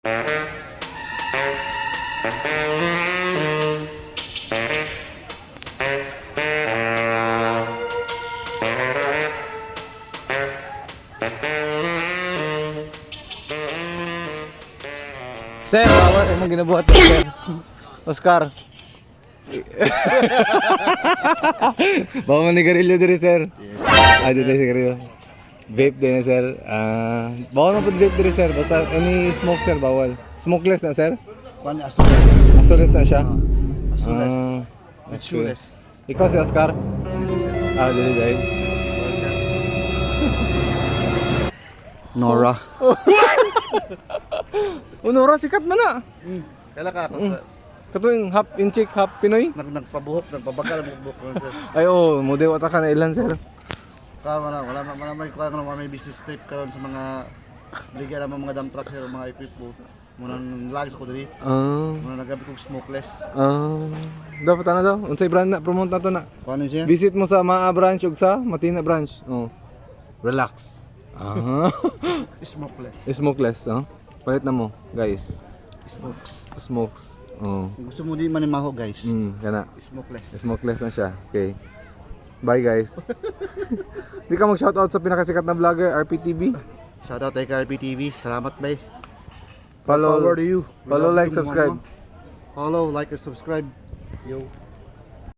Sir, bawal mo ginabuhat to, sir. Oscar. Bawal ni garilyo diri, sir. Ah, dito si garilyo. Vape din, sir. Bawal mo po vape diri, sir. Basta any smoke, sir, bawal. Smokeless na, sir? Kuan asules. Asoles na siya? Asules. Okay. Shoeless. Ikaw si Oscar? Dili dahil. Nora. Nora, sikat man na. Kailan ka Katuwing half inchik, half Pinoy. nagpabuhok, nagpabagal ang buhok ko, sir. Ay, oo. Model ata ka na ilan, sir? Wala may kuha ka may business trip karon sa mga bigyan naman mga dump truck, sir, mga equip mo. Muna lagi sa ko diri. Muna nagabi kog smokeless. Dapat na daw. Unsay brand na promote na to na. Kuan siya? Visit mo sa Maa branch ug sa Matina branch. Oh. Relax. Smokeless. Smokeless, oh. Palit na mo, guys. Smokes. Smokes. Oh. Kung gusto mo di manimaho, guys. Kana. Smokeless. Smokeless na siya. Okay. Bye, guys. Di ka mag-shoutout sa pinakasikat na vlogger, RPTV. Shoutout kay RPTV. Salamat, bay. Follow, Power to you. follow, We love like, you, subscribe. mama. Follow, like, and subscribe. Yo.